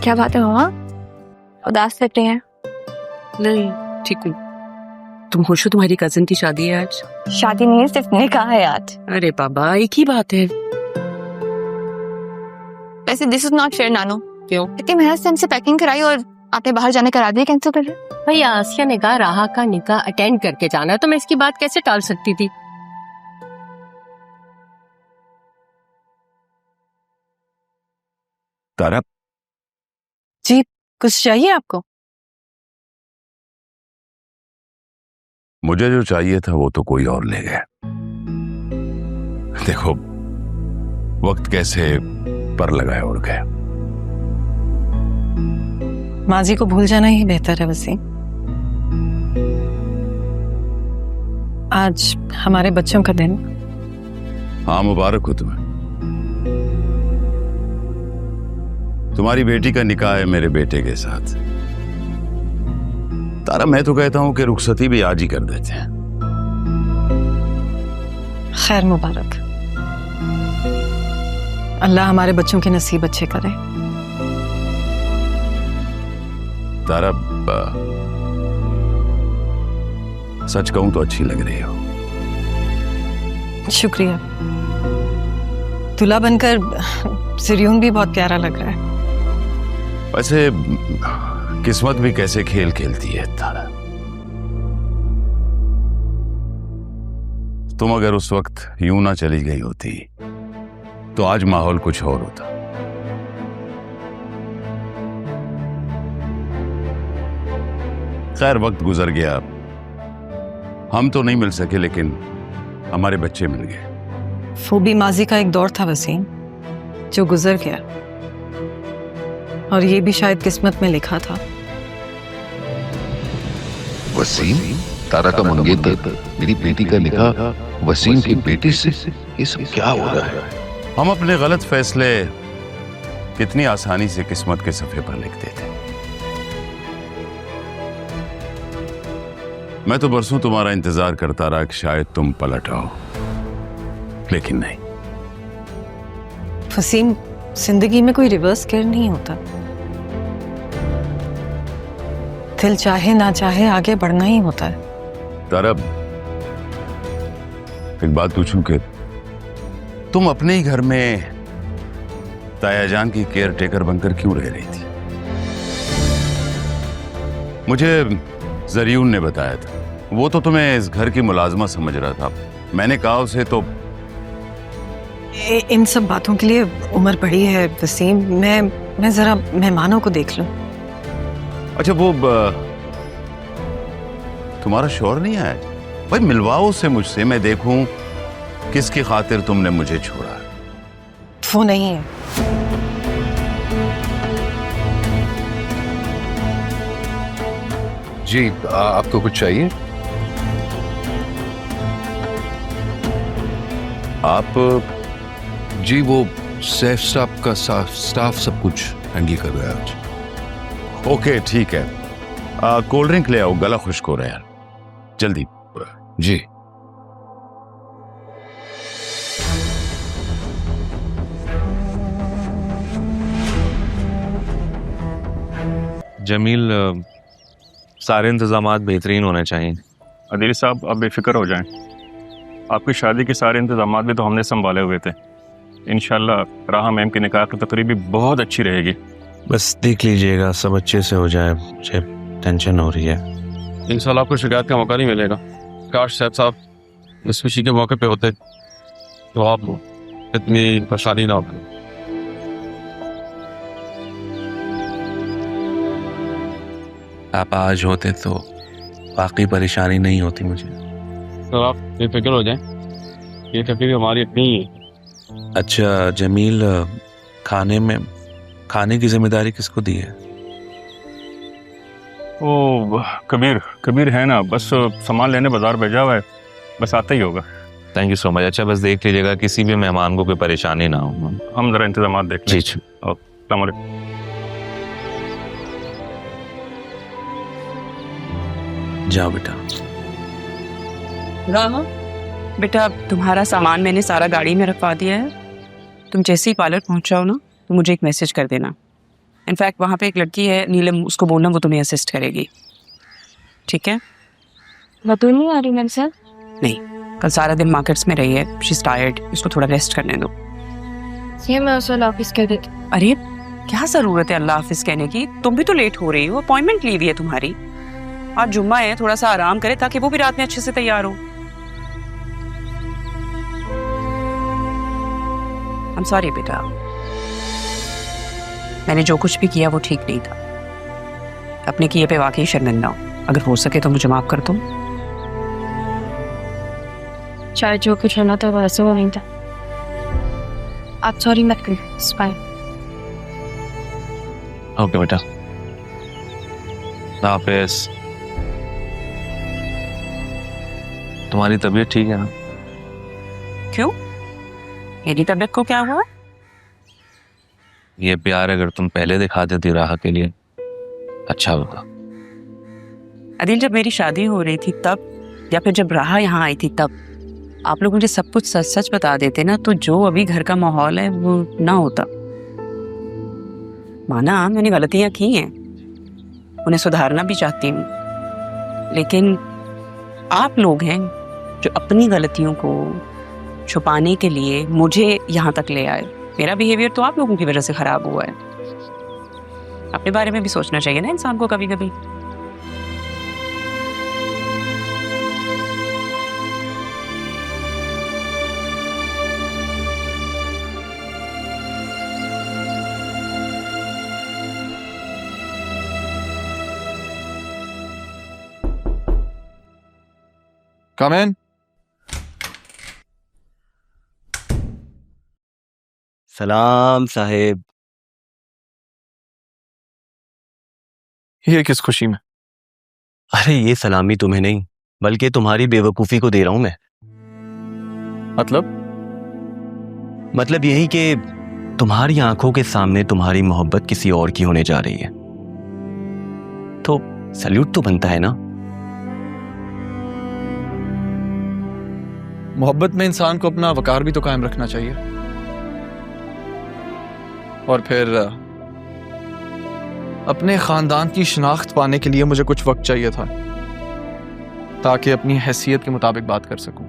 क्या बात है मामा, उदास लग रही हैं? नहीं, ठीक हूँ। तुम खुश हो? तुम्हारी कजिन की शादी है आज? शादी नहीं है, सिर्फ निकाह है आज। अरे बाबा, एक ही बात है। वैसे दिस इज नॉट फेयर नानू। क्यों? इतनी मेहनत से हमसे पैकिंग कराई और आपने बाहर जाने करा दिया, कैंसिल कर रहे? भाई आसिया ने कहा राहा का निकाह अटेंड करके जाना है, तो मैं इसकी बात कैसे टाल सकती थी? तारा, जी, कुछ चाहिए आपको? मुझे जो चाहिए था वो तो कोई और ले गया। देखो वक्त कैसे पर लगाए उड़ गया। माजी को भूल जाना ही बेहतर है वसीम। आज हमारे बच्चों का दिन। हाँ, मुबारक हो तुम्हें। तुम्हारी बेटी का निकाह है मेरे बेटे के साथ। तारा, मैं तो कहता हूं कि रुखसती भी आज ही कर देते हैं। खैर मुबारक। अल्लाह हमारे बच्चों के नसीब अच्छे करे। तारा, सच कहूं तो अच्छी लग रही हो। शुक्रिया। दूल्हा बनकर सिरियून भी बहुत प्यारा लग रहा है। वैसे किस्मत भी कैसे खेल खेलती है तारा। तुम अगर उस वक्त यूं ना चली गई होती तो आज माहौल कुछ और होता। खैर, वक्त गुजर गया। हम तो नहीं मिल सके, लेकिन हमारे बच्चे मिल गए। वो भी माजी का एक दौर था वसीम, जो गुजर गया, और ये भी शायद किस्मत में लिखा था। वसीम, तारा का मंगेतर, मेरी बेटी का निकाह वसीम की बेटी से, ये सब क्या हो रहा है? हम अपने गलत फैसले कितनी आसानी से किस्मत के सफ़े पर लिख देते। मैं तो बरसों तुम्हारा इंतजार करता रहा कि शायद तुम पलट आओ, लेकिन नहीं। वसीम, जिंदगी में कोई रिवर्स गियर नहीं होता। दिल चाहे ना चाहे आगे बढ़ना ही होता है। तारा, एक बात पूछूं कि तुम अपने ही घर में ताया जान की केयर टेकर बनकर क्यों रह रही थी? मुझे जरियून ने बताया था। वो तो तुम्हें इस घर की मुलाजमा समझ रहा था। मैंने कहा उसे तो इन सब बातों के लिए उम्र बड़ी है वसीम। मैं जरा मेहमानों को देख लूं। अच्छा, वो तुम्हारा शौहर नहीं आया? भाई मिलवाओ उसे मुझसे, मैं देखूं किसकी खातिर तुमने मुझे छोड़ा। वो नहीं है। जी, आपको कुछ चाहिए? आप जी, वो सेफ स्टाफ का स्टाफ सब कुछ हैंडल कर रहा है आज। ओके, ठीक है। कोल्ड ड्रिंक ले आओ, गला खुश्क हो रहा है यार, जल्दी। जी। जमील, सारे इंतजामात बेहतरीन होने चाहिए। अदील साहब, आप बेफिक्र हो जाएं। आपकी शादी के सारे इंतजामात भी तो हमने संभाले हुए थे। इंशाल्लाह राहा मैम की निकाह की तकरीब भी बहुत अच्छी रहेगी। बस देख लीजिएगा, सब अच्छे से हो जाए, मुझे टेंशन हो रही है। इंशाल्लाह आपको शिकायत का मौका नहीं मिलेगा। काश साहब साहब इस खुशी के मौके पे होते तो आप इतनी परेशानी ना होती। आप आज होते तो बाकी परेशानी नहीं होती मुझे। तो आप बेफिक्र हो जाएं, ये तकलीफ हमारी इतनी ही है। अच्छा जमील, खाने की जिम्मेदारी किसको दी है? ओ कबीर है ना, बस सामान लेने बाजार भेजा हुआ है, बस आता ही होगा। Thank you so much. अच्छा बस देख लीजिएगा किसी भी मेहमान को कोई परेशानी ना हो। हम जरा इंतजाम देख लें। जी। अस्सलाम वालेकुम। जाओ बेटा। राहा, बेटा तुम्हारा सामान मैंने सारा गाड़ी में रखवा दिया है। तुम जैसे ही पार्लर पहुंच जाओ ना तो मुझे एक मैसेज कर देना। इनफैक्ट वहाँ पे एक लड़की है नीलम, उसको बोलना वो तुम्हें असिस्ट करेगी, ठीक है? बतूल नहीं आ रही मेरे साथ? नहीं, कल सारा दिन मार्केट्स में रही है, शी इज टायर्ड, उसको थोड़ा रेस्ट करने दो। ये मैं उस वाला ऑफिस कह देती। अरे क्या जरूरत है अल्लाह हाफिज कहने की? तुम भी तो लेट हो रही हो, अपॉइंटमेंट ली हुई है तुम्हारी। आज जुम्मा है, थोड़ा सा आराम करे ताकि वो भी रात में अच्छे से तैयार हो। I'm sorry बेटा, मैंने जो कुछ भी किया वो ठीक नहीं था। अपने किए पे वाकई शर्मिंदा हूं। अगर हो सके तो मुझे माफ कर दो। चाहे जो कुछ होना था वो ऐसा वो नहीं था। आप सॉरी मत करिए, इट्स फाइन। ओके बेटा, हाफिज। तुम्हारी तबीयत ठीक है ना? क्यों? मेरी तबीयत को क्या हुआ? ये प्यार अगर तुम पहले दिखा देती राह के लिए अच्छा होगा। अदिल, जब मेरी शादी हो रही थी तब, या फिर जब राह यहाँ आई थी तब आप लोग मुझे सब कुछ सच सच बता देते ना, तो जो अभी घर का माहौल है वो ना होता। माना मैंने गलतियां की हैं, उन्हें सुधारना भी चाहती हूँ, लेकिन आप लोग हैं जो अपनी गलतियों को छुपाने के लिए मुझे यहाँ तक ले आए। मेरा बिहेवियर तो आप लोगों की वजह से खराब हुआ है। अपने बारे में भी सोचना चाहिए ना इंसान को कभी कभी। Come in. सलाम साहेब। ये किस खुशी में? अरे ये सलामी तुम्हें नहीं बल्कि तुम्हारी बेवकूफ़ी को दे रहा हूं मैं। मतलब यही कि तुम्हारी आंखों के सामने तुम्हारी मोहब्बत किसी और की होने जा रही है, तो सल्यूट तो बनता है ना। मोहब्बत में इंसान को अपना वकार भी तो कायम रखना चाहिए। और फिर अपने खानदान की शिनाख्त पाने के लिए मुझे कुछ वक्त चाहिए था ताकि अपनी हैसियत के मुताबिक बात कर सकूं।